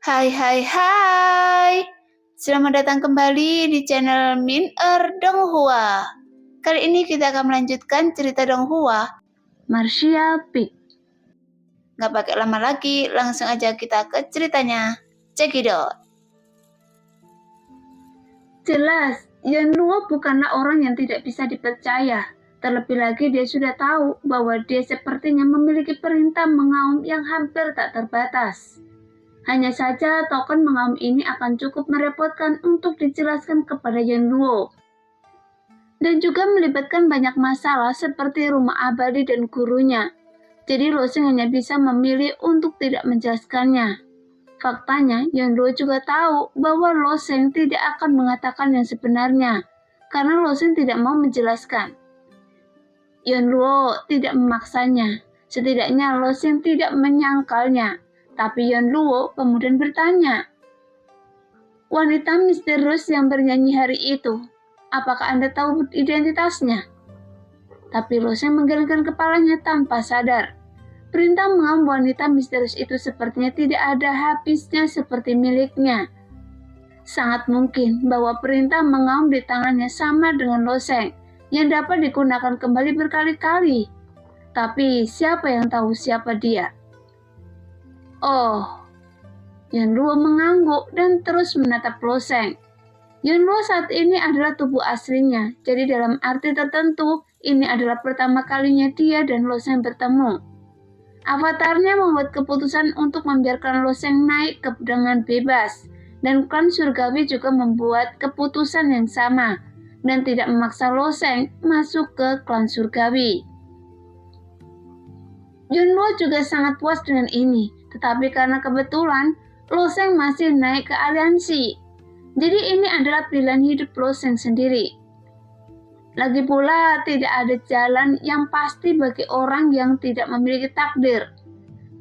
Hai hai hai. Selamat datang kembali di channel Min Donghua. Kali ini kita akan melanjutkan cerita Donghua, Marcia Pig. Gak pakai lama lagi, langsung aja kita ke ceritanya. Check it out. Jelas, Yanluo bukanlah orang yang tidak bisa dipercaya. Terlebih lagi dia sudah tahu bahwa dia sepertinya memiliki perintah mengaum yang hampir tak terbatas. Hanya saja token mengaum ini akan cukup merepotkan untuk dijelaskan kepada Yanluo. Dan juga melibatkan banyak masalah seperti rumah abadi dan gurunya. Jadi Loseng hanya bisa memilih untuk tidak menjelaskannya. Faktanya, Yanluo juga tahu bahwa Loseng tidak akan mengatakan yang sebenarnya, karena Loseng tidak mau menjelaskan. Yanluo tidak memaksanya, setidaknya Loseng tidak menyangkalnya. Tapi Yanluo kemudian bertanya, "Wanita misterius yang bernyanyi hari itu, apakah Anda tahu identitasnya?" Tapi Loseng menggelengkan kepalanya tanpa sadar. Perintah mengaum wanita misterius itu sepertinya tidak ada habisnya seperti miliknya. Sangat mungkin bahwa perintah mengaum di tangannya sama dengan Loseng, yang dapat digunakan kembali berkali-kali. Tapi siapa yang tahu siapa dia? Oh, Yanluo mengangguk dan terus menatap Loseng. Yanluo saat ini adalah tubuh aslinya, jadi dalam arti tertentu, ini adalah pertama kalinya dia dan Loseng bertemu. Avatarnya membuat keputusan untuk membiarkan Loseng naik dengan bebas, dan klan surgawi juga membuat keputusan yang sama, dan tidak memaksa Loseng masuk ke klan surgawi. Yanluo juga sangat puas dengan ini, tetapi karena kebetulan Loseng masih naik ke aliansi. Jadi ini adalah pilihan hidup Loseng sendiri. Lagi pula tidak ada jalan yang pasti bagi orang yang tidak memiliki takdir.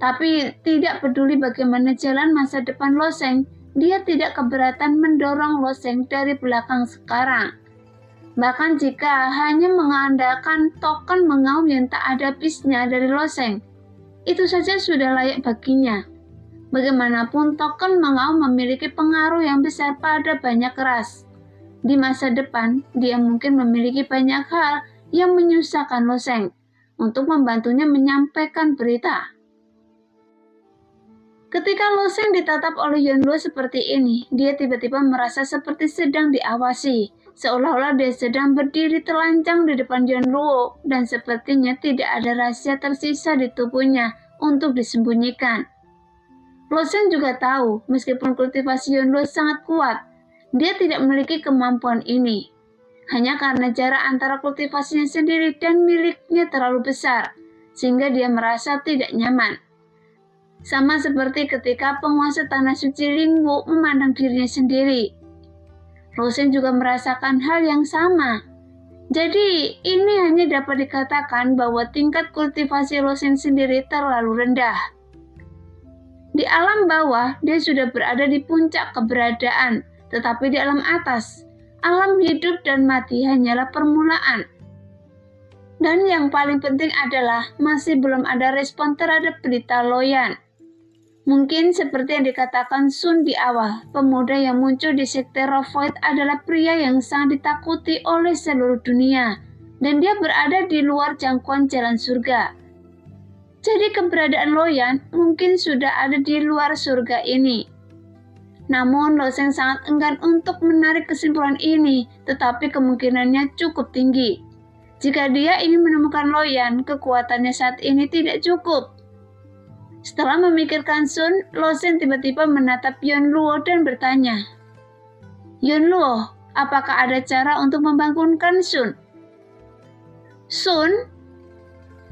Tapi tidak peduli bagaimana jalan masa depan Loseng, dia tidak keberatan mendorong Loseng dari belakang sekarang. Bahkan jika hanya mengandalkan token mengaum yang tak ada habisnya dari Loseng, itu saja sudah layak baginya. Bagaimanapun token mengaum memiliki pengaruh yang besar pada banyak ras. Di masa depan, dia mungkin memiliki banyak hal yang menyusahkan Loseng untuk membantunya menyampaikan berita. Ketika Loseng ditatap oleh Yanluo seperti ini, dia tiba-tiba merasa seperti sedang diawasi, seolah-olah dia sedang berdiri telanjang di depan Yanluo dan sepertinya tidak ada rahasia tersisa di tubuhnya untuk disembunyikan. Loseng juga tahu, meskipun kultivasi Yanluo sangat kuat, dia tidak memiliki kemampuan ini. Hanya karena jarak antara kultivasinya sendiri dan miliknya terlalu besar, sehingga dia merasa tidak nyaman. Sama seperti ketika penguasa tanah suci Lingwu memandang dirinya sendiri. Loseng juga merasakan hal yang sama. Jadi, ini hanya dapat dikatakan bahwa tingkat kultivasi Loseng sendiri terlalu rendah. Di alam bawah, dia sudah berada di puncak keberadaan, tetapi di alam atas, alam hidup dan mati hanyalah permulaan. Dan yang paling penting adalah masih belum ada respon terhadap berita Loyan. Mungkin seperti yang dikatakan Sun di awal, pemuda yang muncul di sekte Rovoid adalah pria yang sangat ditakuti oleh seluruh dunia, dan dia berada di luar jangkauan jalan surga. Jadi keberadaan Loyan mungkin sudah ada di luar surga ini. Namun Loseng sangat enggan untuk menarik kesimpulan ini, tetapi kemungkinannya cukup tinggi. Jika dia ingin menemukan Loyan, kekuatannya saat ini tidak cukup. Setelah memikirkan Sun, Loseng tiba-tiba menatap Yanluo dan bertanya, "Yanluo, apakah ada cara untuk membangunkan Sun?" "Sun?"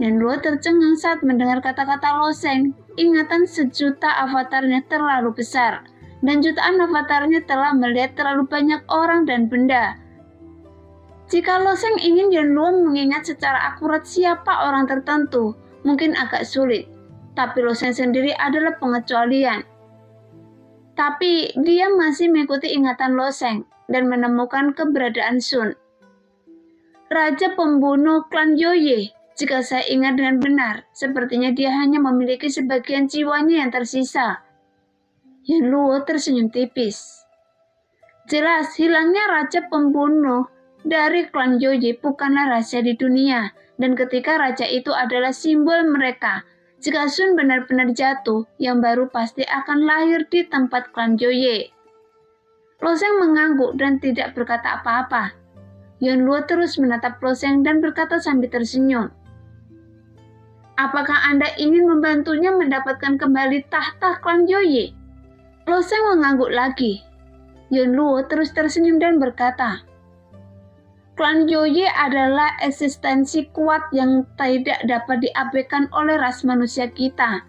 Yanluo tercengang saat mendengar kata-kata Loseng. Ingatan sejuta avatarnya terlalu besar, dan jutaan avatarnya telah melihat terlalu banyak orang dan benda. Jika Loseng ingin Yanluo mengingat secara akurat siapa orang tertentu, mungkin agak sulit. Tapi Loseng sendiri adalah pengecualian. Tapi dia masih mengikuti ingatan Loseng dan menemukan keberadaan Sun. Raja pembunuh klan Yoye. Jika saya ingat dengan benar, sepertinya dia hanya memiliki sebagian jiwanya yang tersisa. Yan Luo tersenyum tipis. Jelas hilangnya raja pembunuh dari klan Yoye bukanlah rahasia di dunia, dan ketika raja itu adalah simbol mereka, jika Sun benar-benar jatuh, yang baru pasti akan lahir di tempat klan Yoye. Loseng mengangguk dan tidak berkata apa-apa. Yan Luo terus menatap Loseng dan berkata sambil tersenyum. Apakah Anda ingin membantunya mendapatkan kembali tahta klan Yoye? Loseng mengangguk lagi. Yan Luo terus tersenyum dan berkata, klan Yoye adalah eksistensi kuat yang tidak dapat diabaikan oleh ras manusia kita.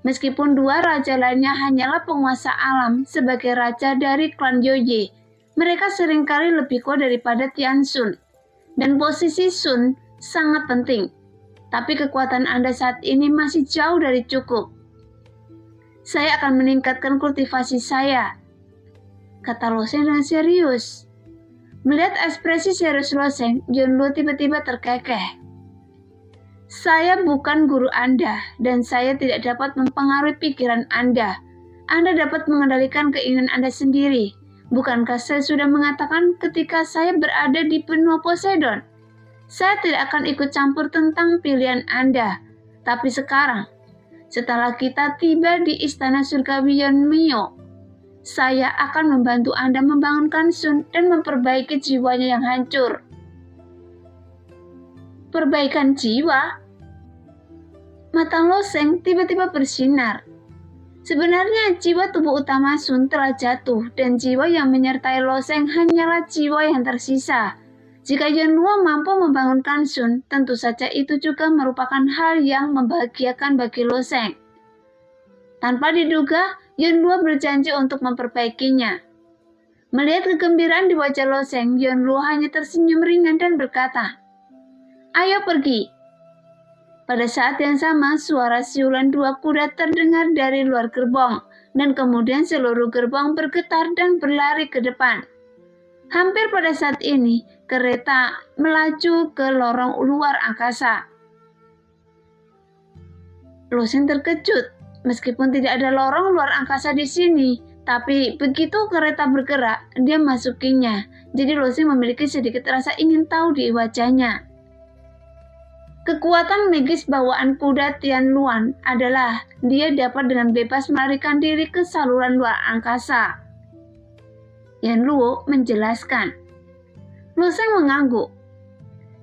Meskipun dua raja lainnya hanyalah penguasa alam sebagai raja dari klan Yoye, mereka seringkali lebih kuat daripada Tian Sun. Dan posisi Sun sangat penting. Tapi kekuatan Anda saat ini masih jauh dari cukup. Saya akan meningkatkan kultivasi saya, kata Loseng dengan serius. Melihat ekspresi serius Loseng, Yan Luo tiba-tiba terkekeh. Saya bukan guru Anda, dan saya tidak dapat mempengaruhi pikiran Anda. Anda dapat mengendalikan keinginan Anda sendiri. Bukankah saya sudah mengatakan ketika saya berada di benua Poseidon? Saya tidak akan ikut campur tentang pilihan Anda. Tapi sekarang, setelah kita tiba di istana surgawi Yeonmyo, saya akan membantu Anda membangunkan Sun dan memperbaiki jiwanya yang hancur. Perbaikan jiwa? Mata Loseng tiba-tiba bersinar. Sebenarnya jiwa tubuh utama Sun telah jatuh dan jiwa yang menyertai Loseng hanyalah jiwa yang tersisa. Jika Yan Luo mampu membangunkan Sun, tentu saja itu juga merupakan hal yang membahagiakan bagi Loseng. Tanpa diduga, Yan Luo berjanji untuk memperbaikinya. Melihat kegembiraan di wajah Loseng, Yan Luo hanya tersenyum ringan dan berkata, "Ayo pergi." Pada saat yang sama, suara siulan dua kuda terdengar dari luar gerbong, dan kemudian seluruh gerbong bergetar dan berlari ke depan. Hampir pada saat ini, kereta melaju ke lorong luar angkasa. Loseng terkejut. Meskipun tidak ada lorong luar angkasa di sini, tapi begitu kereta bergerak, dia masukinya. Jadi Loseng memiliki sedikit rasa ingin tahu di wajahnya. Kekuatan magis bawaan kuda Tian Luan adalah dia dapat dengan bebas melarikan diri ke saluran luar angkasa. Yan Luo menjelaskan. Loseng mengangguk.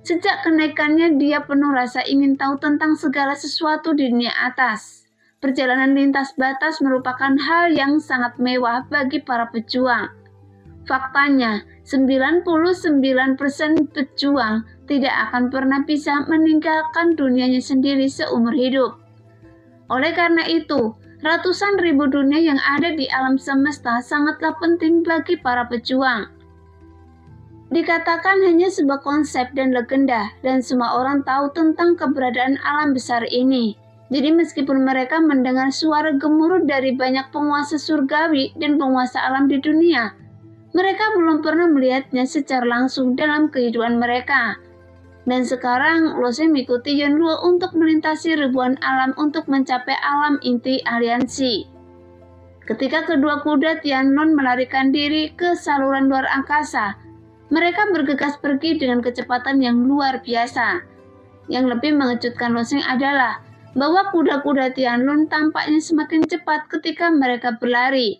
Sejak kenaikannya, dia penuh rasa ingin tahu tentang segala sesuatu di dunia atas. Perjalanan lintas batas merupakan hal yang sangat mewah bagi para pejuang. Faktanya, 99% pejuang tidak akan pernah bisa meninggalkan dunianya sendiri seumur hidup. Oleh karena itu, ratusan ribu dunia yang ada di alam semesta sangatlah penting bagi para pejuang. Dikatakan hanya sebuah konsep dan legenda, dan semua orang tahu tentang keberadaan alam besar ini. Jadi meskipun mereka mendengar suara gemuruh dari banyak penguasa surgawi dan penguasa alam di dunia, mereka belum pernah melihatnya secara langsung dalam kehidupan mereka. Dan sekarang Loseng mengikuti Yan Luo untuk melintasi ribuan alam untuk mencapai alam inti aliansi. Ketika kedua kuda Tianlun melarikan diri ke saluran luar angkasa, mereka bergegas pergi dengan kecepatan yang luar biasa. Yang lebih mengejutkan Loseng adalah bahwa kuda-kuda Tianlun tampaknya semakin cepat ketika mereka berlari.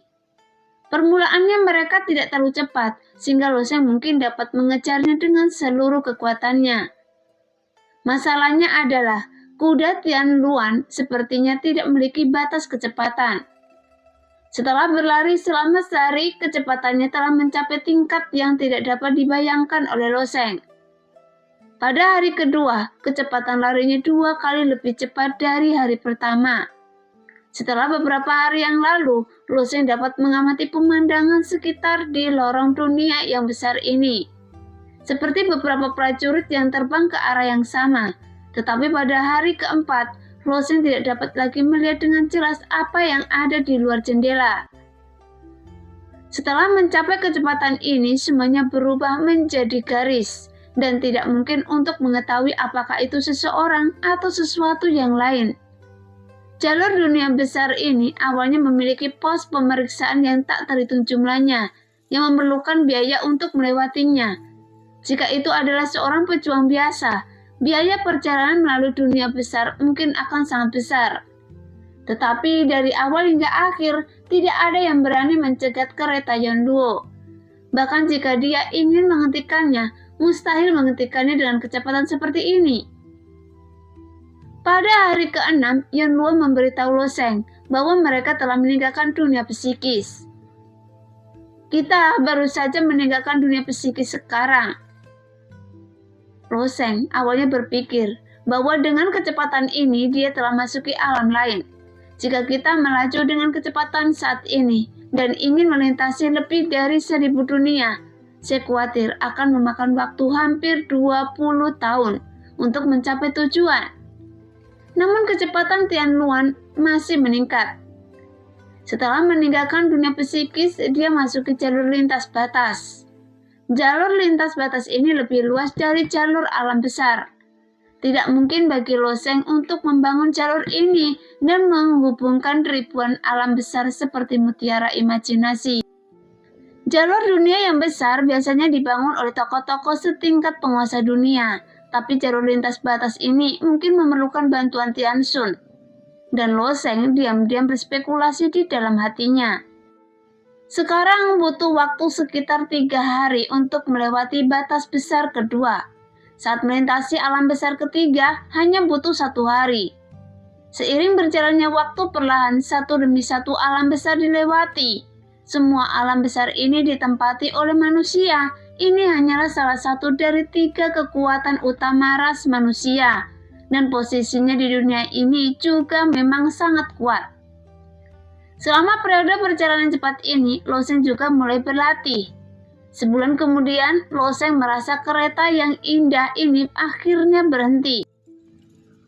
Permulaannya mereka tidak terlalu cepat, sehingga Loseng mungkin dapat mengejarnya dengan seluruh kekuatannya. Masalahnya adalah, kuda Tianluan sepertinya tidak memiliki batas kecepatan. Setelah berlari selama sehari, kecepatannya telah mencapai tingkat yang tidak dapat dibayangkan oleh Loseng. Pada hari kedua, kecepatan larinya 2 kali lebih cepat dari hari pertama. Setelah beberapa hari yang lalu, Loseng dapat mengamati pemandangan sekitar di lorong dunia yang besar ini. Seperti beberapa prajurit yang terbang ke arah yang sama. Tetapi pada hari keempat, Loseng tidak dapat lagi melihat dengan jelas apa yang ada di luar jendela. Setelah mencapai kecepatan ini, semuanya berubah menjadi garis. Dan tidak mungkin untuk mengetahui apakah itu seseorang atau sesuatu yang lain. Jalur dunia besar ini awalnya memiliki pos pemeriksaan yang tak terhitung jumlahnya, yang memerlukan biaya untuk melewatinya. Jika itu adalah seorang pejuang biasa, biaya perjalanan melalui dunia besar mungkin akan sangat besar. Tetapi dari awal hingga akhir, tidak ada yang berani mencegat kereta Yonduo. Bahkan jika dia ingin menghentikannya, mustahil menghentikannya dengan kecepatan seperti ini. Pada hari ke-6, Yonduo memberitahu Loseng bahwa mereka telah meninggalkan dunia psikis. Kita baru saja meninggalkan dunia psikis sekarang. Loseng awalnya berpikir bahwa dengan kecepatan ini dia telah masuki alam lain. Jika kita melaju dengan kecepatan saat ini dan ingin melintasi lebih dari 1000 dunia, saya khawatir akan memakan waktu hampir 20 tahun untuk mencapai tujuan. Namun kecepatan Tianluan masih meningkat. Setelah meninggalkan dunia psikis, dia masuk ke jalur lintas batas. Jalur lintas batas ini lebih luas dari jalur alam besar. Tidak mungkin bagi Loseng untuk membangun jalur ini dan menghubungkan ribuan alam besar seperti mutiara imajinasi. Jalur dunia yang besar biasanya dibangun oleh tokoh-tokoh setingkat penguasa dunia. Tapi jalur lintas batas ini mungkin memerlukan bantuan Tianxun. Dan Loseng diam-diam berspekulasi di dalam hatinya. Sekarang butuh waktu sekitar 3 hari untuk melewati batas besar kedua. Saat melintasi alam besar ketiga, hanya butuh 1 hari. Seiring berjalannya waktu perlahan satu demi satu alam besar dilewati. Semua alam besar ini ditempati oleh manusia. Ini hanyalah salah satu dari 3 kekuatan utama ras manusia, dan posisinya di dunia ini juga memang sangat kuat. Selama periode perjalanan cepat ini, Loseng juga mulai berlatih. Sebulan kemudian, Loseng merasa kereta yang indah ini akhirnya berhenti.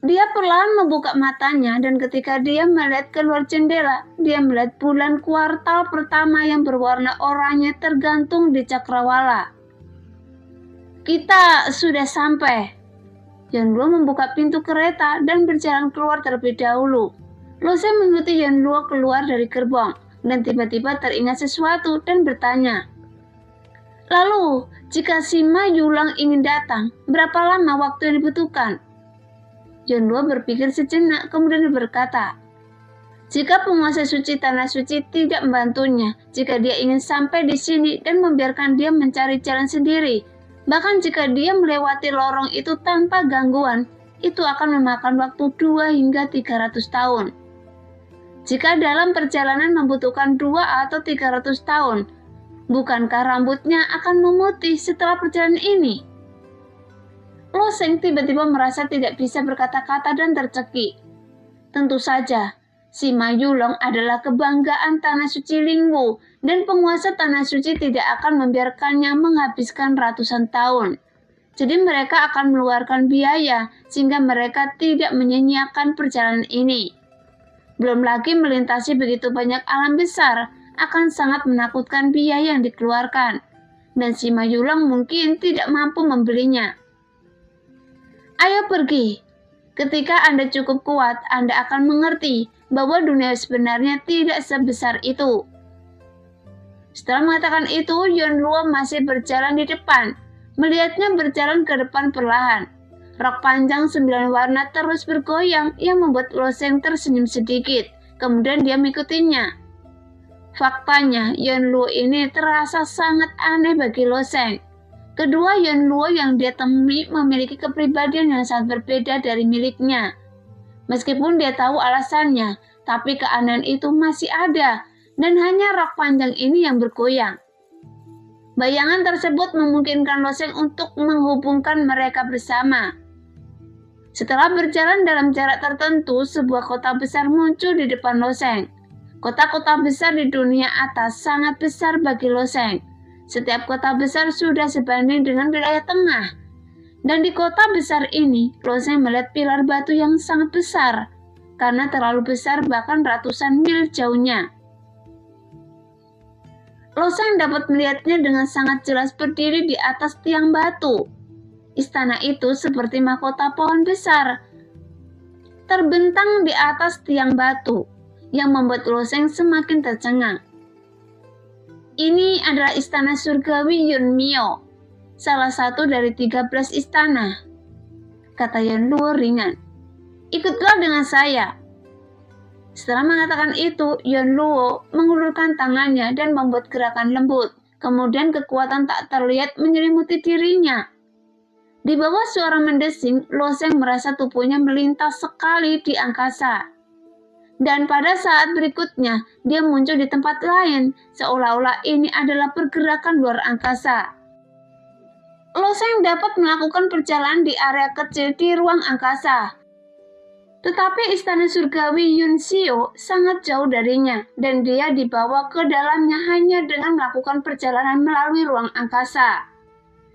Dia perlahan membuka matanya dan ketika dia melihat keluar jendela, dia melihat bulan kuartal pertama yang berwarna oranye tergantung di cakrawala. Kita sudah sampai. Yonduo membuka pintu kereta dan berjalan keluar terlebih dahulu. Loseng mengikuti Yonduo keluar dari gerbong dan tiba-tiba teringat sesuatu dan bertanya, "Lalu, jika Sima Yulang ingin datang, berapa lama waktu yang dibutuhkan?" Yonduo berpikir sejenak kemudian berkata, "Jika penguasa suci tanah suci tidak membantunya, jika dia ingin sampai di sini dan membiarkan dia mencari jalan sendiri, bahkan jika dia melewati lorong itu tanpa gangguan, itu akan memakan waktu 2 hingga 300 tahun. Jika dalam perjalanan membutuhkan 2 atau 300 tahun, bukankah rambutnya akan memutih setelah perjalanan ini?" Loseng tiba-tiba merasa tidak bisa berkata-kata dan tercekik. Tentu saja, Sima Yulong adalah kebanggaan Tanah Suci Lingwu, dan penguasa Tanah Suci tidak akan membiarkannya menghabiskan ratusan tahun. Jadi mereka akan mengeluarkan biaya sehingga mereka tidak menyia-nyiakan perjalanan ini. Belum lagi melintasi begitu banyak alam besar akan sangat menakutkan biaya yang dikeluarkan, dan Sima Yulong mungkin tidak mampu membelinya. Ayo pergi. Ketika Anda cukup kuat, Anda akan mengerti bahwa dunia sebenarnya tidak sebesar itu. Setelah mengatakan itu, Yonduo masih berjalan di depan. Melihatnya berjalan ke depan perlahan. Rok panjang 9 warna terus bergoyang yang membuat Loseng tersenyum sedikit. Kemudian dia mengikutinya. Faktanya, Yonduo ini terasa sangat aneh bagi Loseng. Kedua Yonduo yang dia temui memiliki kepribadian yang sangat berbeda dari miliknya. Meskipun dia tahu alasannya, tapi keanehan itu masih ada, dan hanya rok panjang ini yang bergoyang. Bayangan tersebut memungkinkan Loseng untuk menghubungkan mereka bersama. Setelah berjalan dalam jarak tertentu, sebuah kota besar muncul di depan Loseng. Kota-kota besar di dunia atas sangat besar bagi Loseng. Setiap kota besar sudah sebanding dengan wilayah tengah. Dan di kota besar ini, Loseng melihat pilar batu yang sangat besar, karena terlalu besar bahkan ratusan mil jauhnya. Loseng dapat melihatnya dengan sangat jelas berdiri di atas tiang batu. Istana itu seperti mahkota pohon besar. terbentang di atas tiang batu yang membuat Loseng semakin tercengang. Ini adalah istana surgawi Yunmyo, salah satu dari 13 istana, kata Yonluo ringan. Ikutlah dengan saya. Setelah mengatakan itu, Yonluo mengulurkan tangannya dan membuat gerakan lembut. Kemudian kekuatan tak terlihat menyelimuti dirinya. Di bawah suara mendesing, Loseng merasa tubuhnya melintas sekali di angkasa. Dan pada saat berikutnya, dia muncul di tempat lain, seolah-olah ini adalah pergerakan luar angkasa. Loseng dapat melakukan perjalanan di area kecil di ruang angkasa. Tetapi istana surgawi Yunshio sangat jauh darinya, dan dia dibawa ke dalamnya hanya dengan melakukan perjalanan melalui ruang angkasa.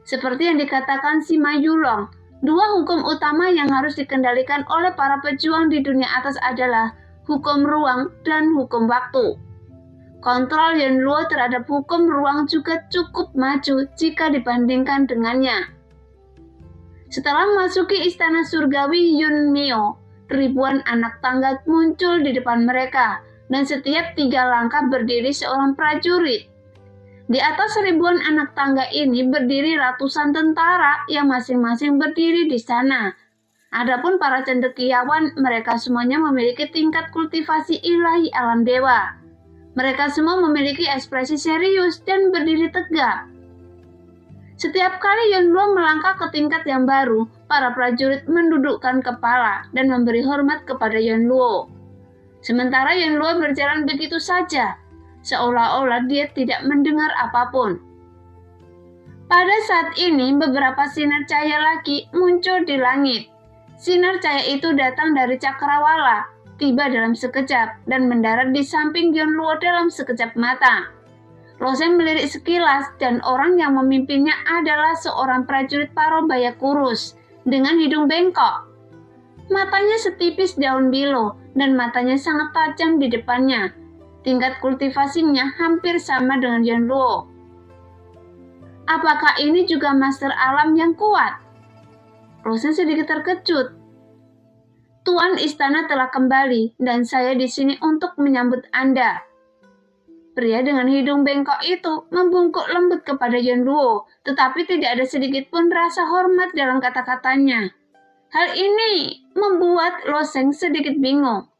Seperti yang dikatakan Sima Yulong, dua hukum utama yang harus dikendalikan oleh para pejuang di dunia atas adalah hukum ruang dan hukum waktu. Kontrol Yonluo terhadap hukum ruang juga cukup maju jika dibandingkan dengannya. Setelah memasuki istana surgawi Yunmyo, ribuan anak tangga muncul di depan mereka, dan setiap 3 langkah berdiri seorang prajurit. Di atas ribuan anak tangga ini berdiri ratusan tentara yang masing-masing berdiri di sana. Adapun para cendekiawan, mereka semuanya memiliki tingkat kultivasi ilahi alam dewa. Mereka semua memiliki ekspresi serius dan berdiri tegak. Setiap kali Yonluo melangkah ke tingkat yang baru, para prajurit mendudukkan kepala dan memberi hormat kepada Yonluo. Sementara Yonluo berjalan begitu saja, seolah-olah dia tidak mendengar apapun. Pada saat ini, beberapa sinar cahaya lagi muncul di langit. Sinar cahaya itu datang dari cakrawala, tiba dalam sekejap, dan mendarat di samping Yonluo dalam sekejap mata. Loseng melirik sekilas, dan orang yang memimpinnya adalah seorang prajurit Parobaya kurus, dengan hidung bengkok. Matanya setipis daun bilo, dan matanya sangat tajam di depannya. Tingkat kultivasinya hampir sama dengan Yonluo. Apakah ini juga master alam yang kuat? Loseng sedikit terkejut. Tuan istana telah kembali, dan saya di sini untuk menyambut Anda. Pria dengan hidung bengkok itu membungkuk lembut kepada Yonluo, tetapi tidak ada sedikit pun rasa hormat dalam kata-katanya. Hal ini membuat Loseng sedikit bingung.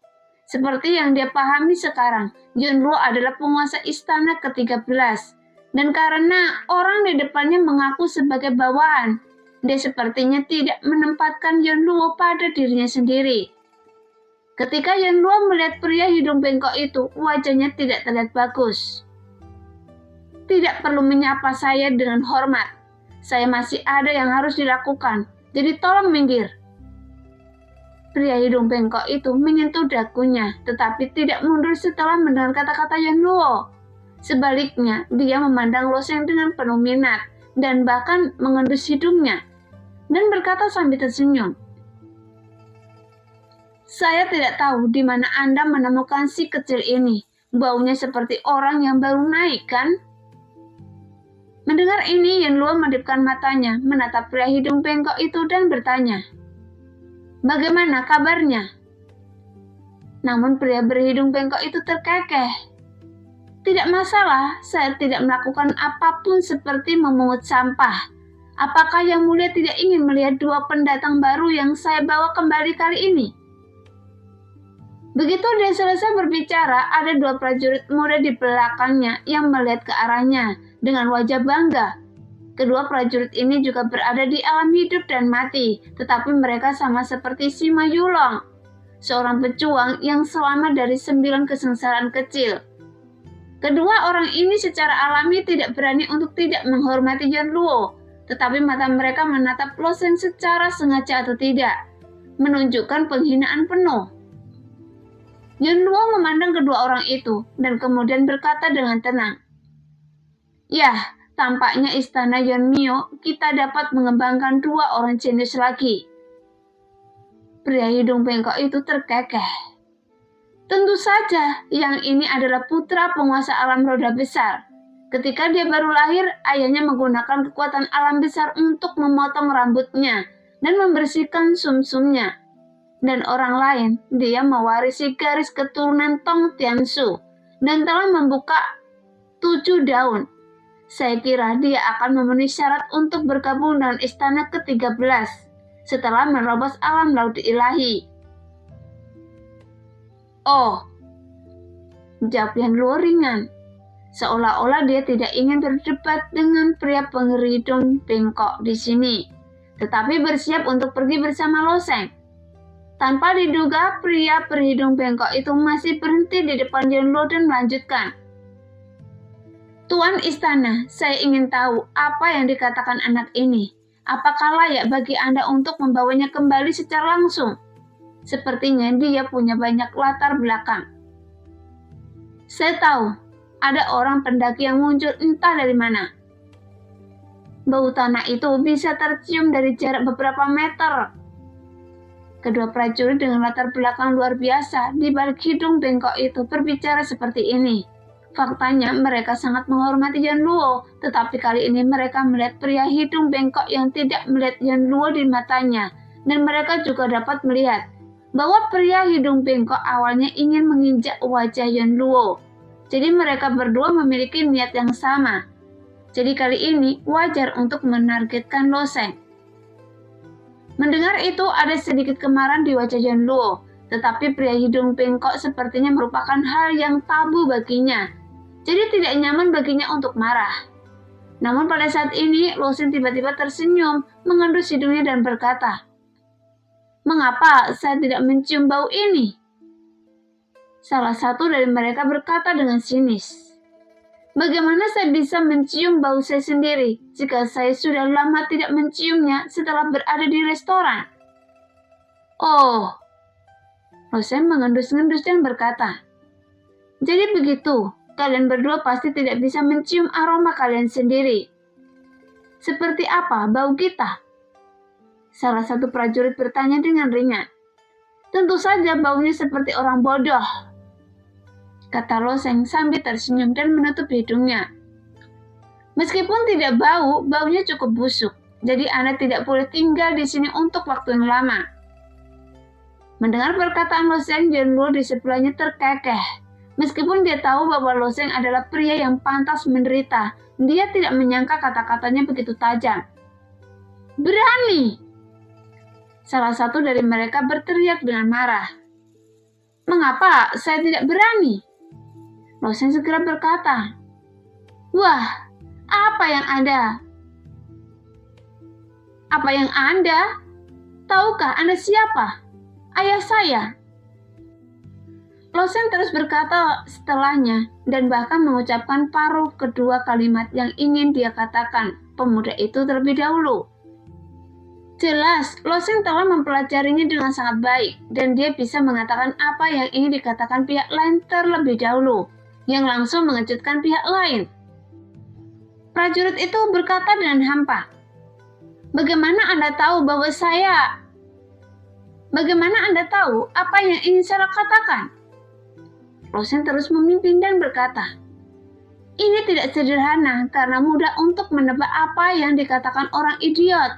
Seperti yang dia pahami sekarang, Yonluo adalah penguasa istana ke-13. Dan karena orang di depannya mengaku sebagai bawahan, dia sepertinya tidak menempatkan Yonluo pada dirinya sendiri. Ketika Yonluo melihat pria hidung bengkok itu, wajahnya tidak terlihat bagus. Tidak perlu menyapa saya dengan hormat. Saya masih ada yang harus dilakukan, jadi tolong minggir. Pria hidung bengkok itu menyentuh dagunya, tetapi tidak mundur setelah mendengar kata-kata Yonluo. Sebaliknya, dia memandang Loseng dengan penuh minat, dan bahkan mengendus hidungnya, dan berkata sambil tersenyum, "Saya tidak tahu di mana Anda menemukan si kecil ini. Baunya seperti orang yang baru naik, kan?" Mendengar ini, Yonluo mendipkan matanya, menatap pria hidung bengkok itu dan bertanya, "Bagaimana kabarnya?" Namun pria berhidung bengkok itu terkekeh. "Tidak masalah, saya tidak melakukan apapun seperti memungut sampah. Apakah Yang Mulia tidak ingin melihat 2 pendatang baru yang saya bawa kembali kali ini?" Begitu dia selesai berbicara, ada 2 prajurit muda di belakangnya yang melihat ke arahnya dengan wajah bangga. Kedua prajurit ini juga berada di alam hidup dan mati, tetapi mereka sama seperti Sima Yulong, seorang pejuang yang selamat dari 9 kesengsaraan kecil. Kedua orang ini secara alami tidak berani untuk tidak menghormati Yonluo, tetapi mata mereka menatap Loseng secara sengaja atau tidak, menunjukkan penghinaan penuh. Yonluo memandang kedua orang itu, dan kemudian berkata dengan tenang, "Yah, tampaknya istana Yonmyo kita dapat mengembangkan 2 orang jenius lagi." Pria hidung bengkok itu terkekeh. Tentu saja, yang ini adalah putra penguasa alam roda besar. Ketika dia baru lahir, ayahnya menggunakan kekuatan alam besar untuk memotong rambutnya dan membersihkan sumsumnya. dan orang lain, dia mewarisi garis keturunan Tong Tianshu dan telah membuka 7 daun. Saya kira dia akan memenuhi syarat untuk bergabung dengan istana ke-13 setelah menerobos alam laut ilahi. Oh, jawab Yan Luo ringan, seolah-olah dia tidak ingin berdebat dengan pria pengeridung bengkok di sini, tetapi bersiap untuk pergi bersama Lo Sheng. Tanpa diduga, pria berhidung bengkok itu masih berhenti di depan Yan Luo dan melanjutkan. Tuan Istana, saya ingin tahu apa yang dikatakan anak ini. Apakah layak bagi Anda untuk membawanya kembali secara langsung? Sepertinya dia punya banyak latar belakang. Saya tahu, ada orang pendaki yang muncul entah dari mana. Bau tanah itu bisa tercium dari jarak beberapa meter. Kedua prajurit dengan latar belakang luar biasa di balik hidung bengkok itu berbicara seperti ini. Faktanya mereka sangat menghormati Yan Luo, tetapi kali ini mereka melihat pria hidung bengkok yang tidak melihat Yan Luo di matanya, dan mereka juga dapat melihat bahwa pria hidung bengkok awalnya ingin menginjak wajah Yan Luo. Jadi mereka berdua memiliki niat yang sama. Jadi kali ini wajar untuk menargetkan Lo Sheng. Mendengar itu ada sedikit kemarahan di wajah Yan Luo, tetapi pria hidung bengkok sepertinya merupakan hal yang tabu baginya. Jadi tidak nyaman baginya untuk marah. Namun pada saat ini Lo Sheng tiba-tiba tersenyum, mengendus hidungnya dan berkata, "Mengapa saya tidak mencium bau ini?" Salah satu dari mereka berkata dengan sinis, "Bagaimana saya bisa mencium bau saya sendiri jika saya sudah lama tidak menciumnya setelah berada di restoran?" Oh, Lo Sheng mengendus-endus dan berkata, "Jadi begitu, kalian berdua pasti tidak bisa mencium aroma kalian sendiri. Seperti apa bau kita?" Salah satu prajurit bertanya dengan ringan. "Tentu saja baunya seperti orang bodoh," kata Lo Sheng sambil tersenyum dan menutup hidungnya. "Meskipun tidak bau, baunya cukup busuk. Jadi Anda tidak boleh tinggal di sini untuk waktu yang lama." Mendengar perkataan Lo Sheng, Yan Luo di sebelahnya terkekeh. Meskipun dia tahu bahwa Lo Sheng adalah pria yang pantas menderita, dia tidak menyangka kata-katanya begitu tajam. "Berani!" Salah satu dari mereka berteriak dengan marah. "Mengapa saya tidak berani?" Lo Sheng segera berkata, "Wah, apa yang Anda? Apa yang Anda? Tahukah Anda siapa? Ayah saya." Lo Sheng terus berkata setelahnya dan bahkan mengucapkan paruh kedua kalimat yang ingin dia katakan pemuda itu terlebih dahulu. Jelas, Lo Sheng telah mempelajarinya dengan sangat baik dan dia bisa mengatakan apa yang ingin dikatakan pihak lain terlebih dahulu, yang langsung mengejutkan pihak lain. Prajurit itu berkata dengan hampa, Bagaimana Anda tahu apa yang ingin saya katakan?" Lo Sheng terus memimpin dan berkata, "Ini tidak sederhana karena mudah untuk menebak apa yang dikatakan orang idiot."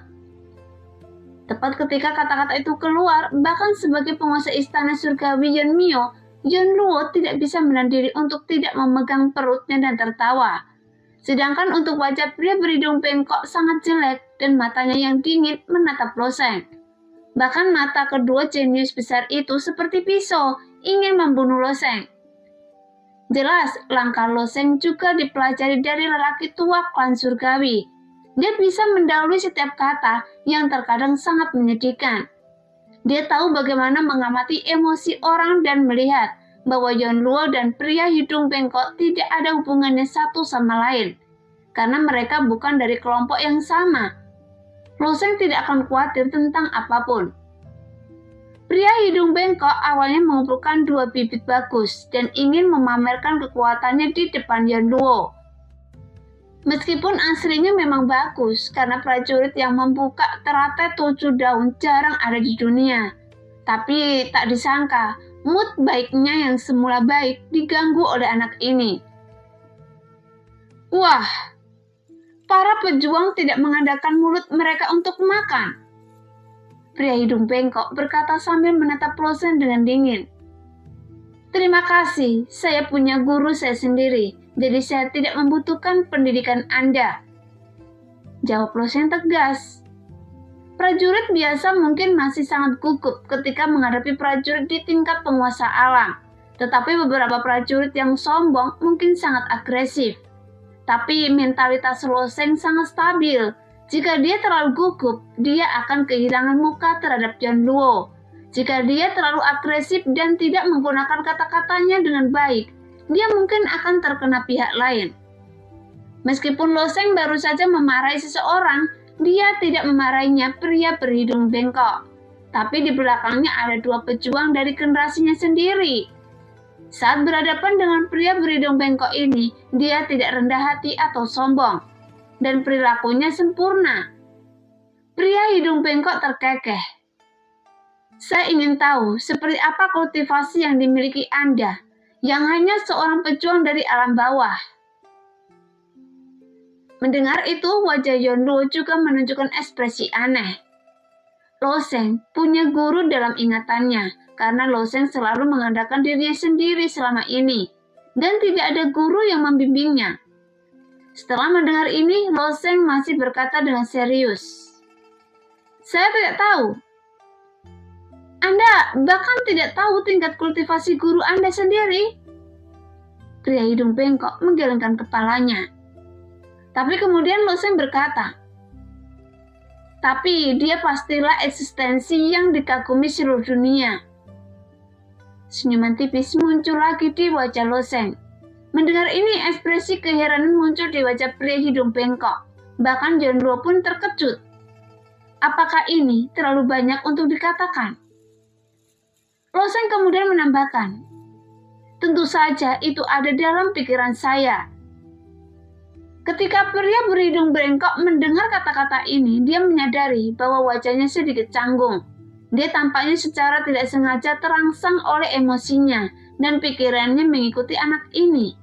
Tepat ketika kata-kata itu keluar, bahkan sebagai penguasa istana surgawi Yan Mio, Yan Luo tidak bisa menahan diri untuk tidak memegang perutnya dan tertawa. Sedangkan untuk wajah pria berhidung bengkok sangat jelek dan matanya yang dingin menatap Lo Sheng. Bahkan mata kedua jenius besar itu seperti pisau, ingin membunuh Lo Sheng. Jelas, langkah Lo Sheng juga dipelajari dari lelaki tua klan surgawi. Dia bisa mendahului setiap kata yang terkadang sangat menyedihkan. Dia tahu bagaimana mengamati emosi orang dan melihat bahwa Yan Luo dan pria hidung bengkok tidak ada hubungannya satu sama lain, karena mereka bukan dari kelompok yang sama. Lo Sheng tidak akan khawatir tentang apapun. Pria hidung bengkok awalnya mengumpulkan 2 bibit bagus dan ingin memamerkan kekuatannya di depan Yan Luo. Meskipun aslinya memang bagus, karena prajurit yang membuka teratai 7 daun jarang ada di dunia. Tapi tak disangka, mood baiknya yang semula baik diganggu oleh anak ini. Wah, para pejuang tidak mengandalkan mulut mereka untuk makan. Pria hidung bengkok berkata sambil menatap Lo Seng dengan dingin. Terima kasih, saya punya guru saya sendiri, jadi saya tidak membutuhkan pendidikan Anda. Jawab Lo Seng tegas. Prajurit biasa mungkin masih sangat gugup ketika menghadapi prajurit di tingkat penguasa alam, tetapi beberapa prajurit yang sombong mungkin sangat agresif. Tapi mentalitas Lo Seng sangat stabil. Jika dia terlalu gugup, dia akan kehilangan muka terhadap Yuan Luo. Jika dia terlalu agresif dan tidak menggunakan kata-katanya dengan baik, dia mungkin akan terkena pihak lain. Meskipun Lo Seng baru saja memarahi seseorang, dia tidak memarahinya pria berhidung bengkok. Tapi di belakangnya ada dua pejuang dari generasinya sendiri. Saat berhadapan dengan pria berhidung bengkok ini, dia tidak rendah hati atau sombong. Dan perilakunya sempurna. Pria hidung bengkok terkekeh. Saya ingin tahu seperti apa kultivasi yang dimiliki Anda, yang hanya seorang pejuang dari alam bawah. Mendengar itu, wajah Yuan Luo juga menunjukkan ekspresi aneh. Lo Seng punya guru dalam ingatannya, karena Lo Seng selalu mengandalkan dirinya sendiri selama ini, dan tidak ada guru yang membimbingnya. Setelah mendengar ini, Lo Seng masih berkata dengan serius. Saya tidak tahu. Anda bahkan tidak tahu tingkat kultivasi guru Anda sendiri. Pria hidung bengkok menggelengkan kepalanya. Tapi kemudian Lo Seng berkata, tapi dia pastilah eksistensi yang dikagumi seluruh dunia. Senyuman tipis muncul lagi di wajah Lo Seng. Mendengar ini, ekspresi keheranan muncul di wajah pria hidung bengkok. Bahkan Yuan Luo pun terkejut. Apakah ini terlalu banyak untuk dikatakan? Lo Seng kemudian menambahkan, tentu saja itu ada dalam pikiran saya. Ketika pria berhidung bengkok mendengar kata-kata ini, dia menyadari bahwa wajahnya sedikit canggung. Dia tampaknya secara tidak sengaja terangsang oleh emosinya, dan pikirannya mengikuti anak ini.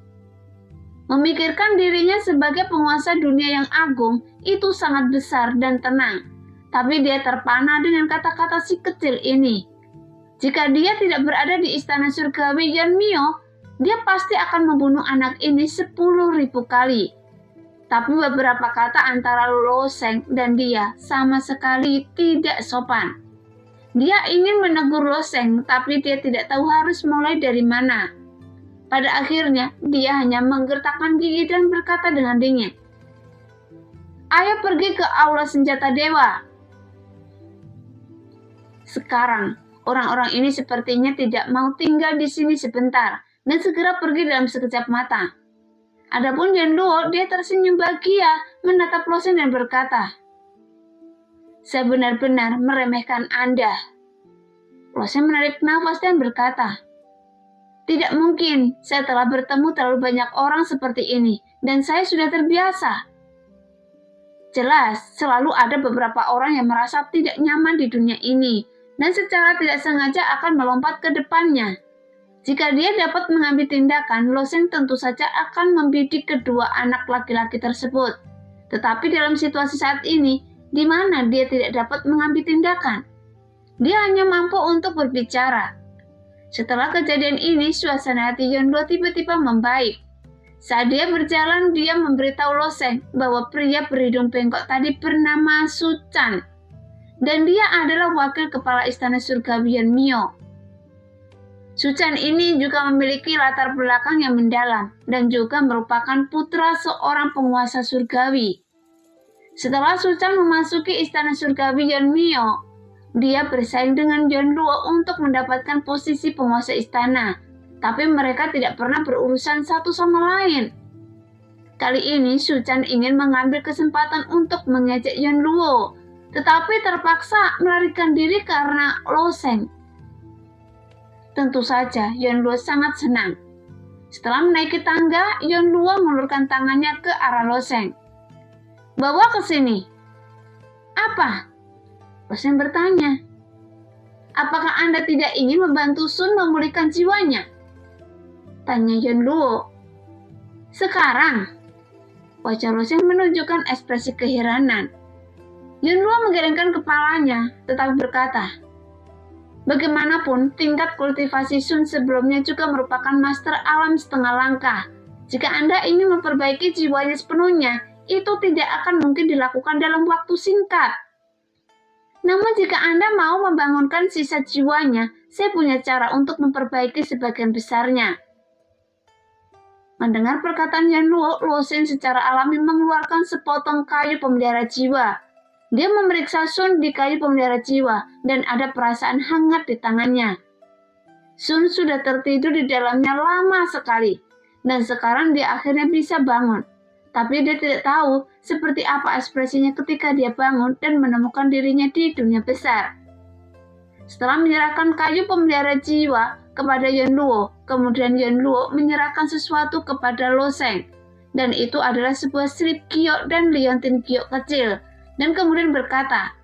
Memikirkan dirinya sebagai penguasa dunia yang agung itu sangat besar dan tenang. Tapi dia terpana dengan kata-kata si kecil ini. Jika dia tidak berada di istana surgawi Yanmio, dia pasti akan membunuh anak ini 10.000 kali. Tapi beberapa kata antara Lo Seng dan dia sama sekali tidak sopan. Dia ingin menegur Lo Seng, tapi dia tidak tahu harus mulai dari mana. Pada akhirnya, dia hanya menggertakkan gigi dan berkata dengan dingin, ayo pergi ke aula senjata dewa. Sekarang, orang-orang ini sepertinya tidak mau tinggal di sini sebentar dan segera pergi dalam sekejap mata. Adapun Yuan Luo, dia tersenyum bahagia menatap Lo Seng dan berkata, saya benar-benar meremehkan Anda. Lo Seng menarik nafas dan berkata, tidak mungkin, saya telah bertemu terlalu banyak orang seperti ini, dan saya sudah terbiasa. Jelas, selalu ada beberapa orang yang merasa tidak nyaman di dunia ini, dan secara tidak sengaja akan melompat ke depannya. Jika dia dapat mengambil tindakan, Lo Seng tentu saja akan membidik kedua anak laki-laki tersebut. Tetapi dalam situasi saat ini, di mana dia tidak dapat mengambil tindakan, dia hanya mampu untuk berbicara. Setelah kejadian ini, suasana hati Yuan Luo tiba-tiba membaik. Saat dia berjalan, dia memberitahu Lo Seng bahwa pria berhidung bengkok tadi bernama Su Chan, dan dia adalah wakil kepala istana surgawi Yanmio. Su Chan ini juga memiliki latar belakang yang mendalam dan juga merupakan putra seorang penguasa surgawi. Setelah Su Chan memasuki istana surgawi Yanmio, dia bersaing dengan Yuan Luo untuk mendapatkan posisi penguasa istana, tapi mereka tidak pernah berurusan satu sama lain. Kali ini Su Chan ingin mengambil kesempatan untuk mengejek Yuan Luo, tetapi terpaksa melarikan diri karena Lo Seng. Tentu saja Yuan Luo sangat senang. Setelah menaiki tangga, Yuan Luo mengulurkan tangannya ke arah Lo Seng. Bawa ke sini. Apa? Lo Seng bertanya, apakah Anda tidak ingin membantu Sun memulihkan jiwanya? Tanya Yuan Luo. Sekarang, wajah Lo Seng menunjukkan ekspresi keheranan. Yunluo menggelengkan kepalanya, tetapi berkata, bagaimanapun, tingkat kultivasi Sun sebelumnya juga merupakan master alam setengah langkah. Jika Anda ingin memperbaiki jiwanya sepenuhnya, itu tidak akan mungkin dilakukan dalam waktu singkat. Namun jika Anda mau membangunkan sisa jiwanya, saya punya cara untuk memperbaiki sebagian besarnya. Mendengar perkataan Yunluo, Luo Shen secara alami mengeluarkan sepotong kayu pemelihara jiwa. Dia memeriksa Sun di kayu pemelihara jiwa dan ada perasaan hangat di tangannya. Sun sudah tertidur di dalamnya lama sekali dan sekarang dia akhirnya bisa bangun. Tapi dia tidak tahu seperti apa ekspresinya ketika dia bangun dan menemukan dirinya di dunia besar. Setelah menyerahkan kayu pemelihara jiwa kepada Yunluo, kemudian Yunluo menyerahkan sesuatu kepada Luo Shen, dan itu adalah sebuah slip giok dan liontin giok kecil, dan kemudian berkata,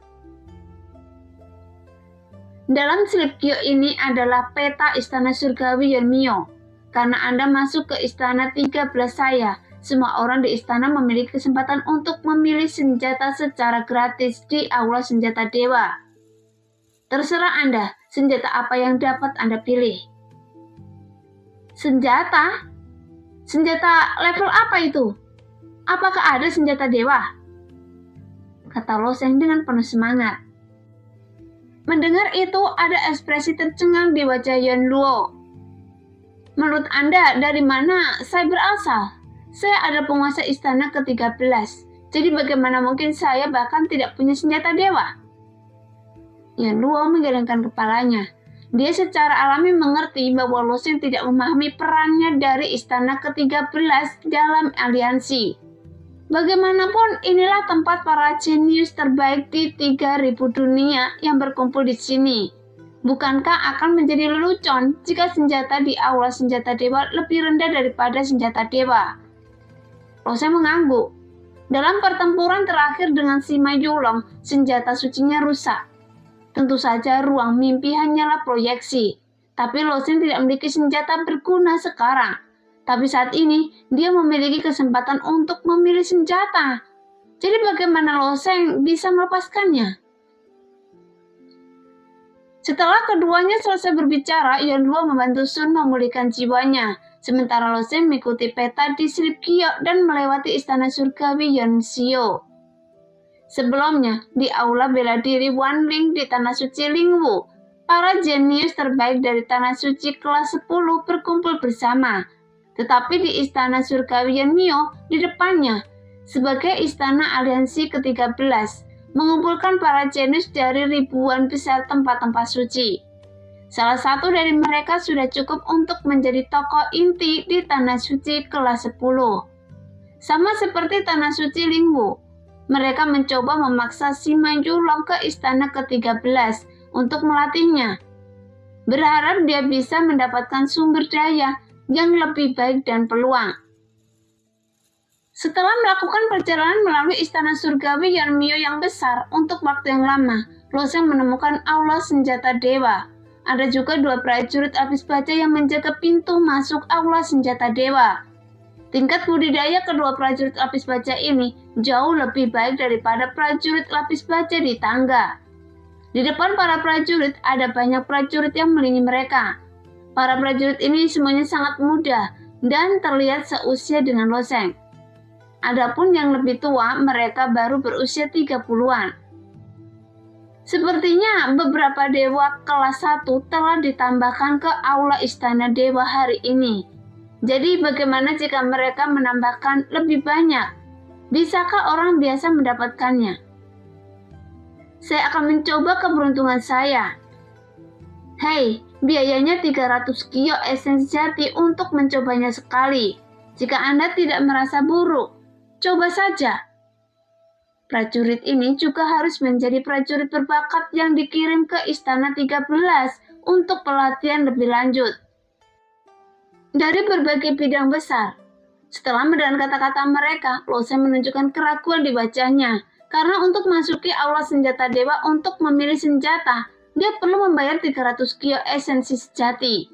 dalam slip giok ini adalah peta istana surgawi Yunmyo. Karena Anda masuk ke istana 13 saya, semua orang di istana memiliki kesempatan untuk memilih senjata secara gratis di aula senjata dewa. Terserah Anda, senjata apa yang dapat Anda pilih. Senjata? Senjata level apa itu? Apakah ada senjata dewa? Kata Luo Shen dengan penuh semangat. Mendengar itu, ada ekspresi tercengang di wajah Yunluo. Menurut Anda, dari mana saya berasal? Saya adalah penguasa istana ke-13, jadi bagaimana mungkin saya bahkan tidak punya senjata dewa? Yunluo menggelengkan kepalanya. Dia secara alami mengerti bahwa Luo Shen tidak memahami perannya dari istana ke-13 dalam aliansi. Bagaimanapun, inilah tempat para jenius terbaik di 3000 dunia yang berkumpul di sini. Bukankah akan menjadi lelucon jika senjata di aula senjata dewa lebih rendah daripada senjata dewa? Luo Shen mengangguk. Dalam pertempuran terakhir dengan Sima Yulong, senjata sucinya rusak. Tentu saja ruang mimpi hanyalah proyeksi, tapi Luo Shen tidak memiliki senjata berguna sekarang. Tapi saat ini, dia memiliki kesempatan untuk memilih senjata. Jadi bagaimana Luo Shen bisa melepaskannya? Setelah keduanya selesai berbicara, Yunluo membantu Sun memulihkan jiwanya, sementara Luo Shen mengikuti peta di slip giok dan melewati istana surgawi Yunxiu. Sebelumnya, di aula bela diri Wanling di Tanah Suci Lingwu, para jenius terbaik dari Tanah Suci kelas 10 berkumpul bersama. Tetapi di istana surgawi Yunmyo di depannya, sebagai istana aliansi ke-13, mengumpulkan para jenius dari ribuan besar tempat-tempat suci. Salah satu dari mereka sudah cukup untuk menjadi tokoh inti di Tanah Suci kelas 10. Sama seperti Tanah Suci Lingwu, mereka mencoba memaksa Sima Yulong ke istana ke-13 untuk melatihnya, berharap dia bisa mendapatkan sumber daya yang lebih baik dan peluang. Setelah melakukan perjalanan melalui istana surgawi Yunmyo yang besar untuk waktu yang lama, Luo Shen menemukan aula senjata dewa. Ada juga 2 prajurit lapis baja yang menjaga pintu masuk aula senjata dewa. Tingkat budidaya kedua prajurit lapis baja ini jauh lebih baik daripada prajurit lapis baja di tangga. Di depan para prajurit ada banyak prajurit yang melindungi mereka. Para prajurit ini semuanya sangat muda dan terlihat seusia dengan Luo Shen. Adapun yang lebih tua, mereka baru berusia 30-an. Sepertinya beberapa dewa kelas 1 telah ditambahkan ke aula istana dewa hari ini. Jadi bagaimana jika mereka menambahkan lebih banyak? Bisakah orang biasa mendapatkannya? Saya akan mencoba keberuntungan saya. Hei, biayanya 300 giok esensi jati untuk mencobanya sekali. Jika Anda tidak merasa buruk, coba saja. Prajurit ini juga harus menjadi prajurit berbakat yang dikirim ke istana 13 untuk pelatihan lebih lanjut. Dari berbagai bidang besar. Setelah mendengar kata-kata mereka, Luo Shen menunjukkan keraguan di wajahnya. Karena untuk masuki aula senjata dewa untuk memilih senjata, dia perlu membayar 300 giok esensi sejati.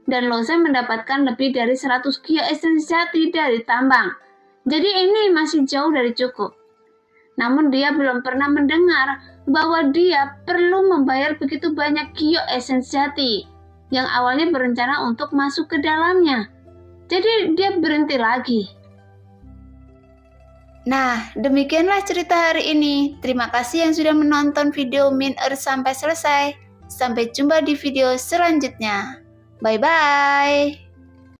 Dan Luo Shen mendapatkan lebih dari 100 giok esensi sejati dari tambang. Jadi ini masih jauh dari cukup. Namun dia belum pernah mendengar bahwa dia perlu membayar begitu banyak Gyo Essence jati yang awalnya berencana untuk masuk ke dalamnya. Jadi dia berhenti lagi. Nah, demikianlah cerita hari ini. Terima kasih yang sudah menonton video Min Earth sampai selesai. Sampai jumpa di video selanjutnya. Bye-bye.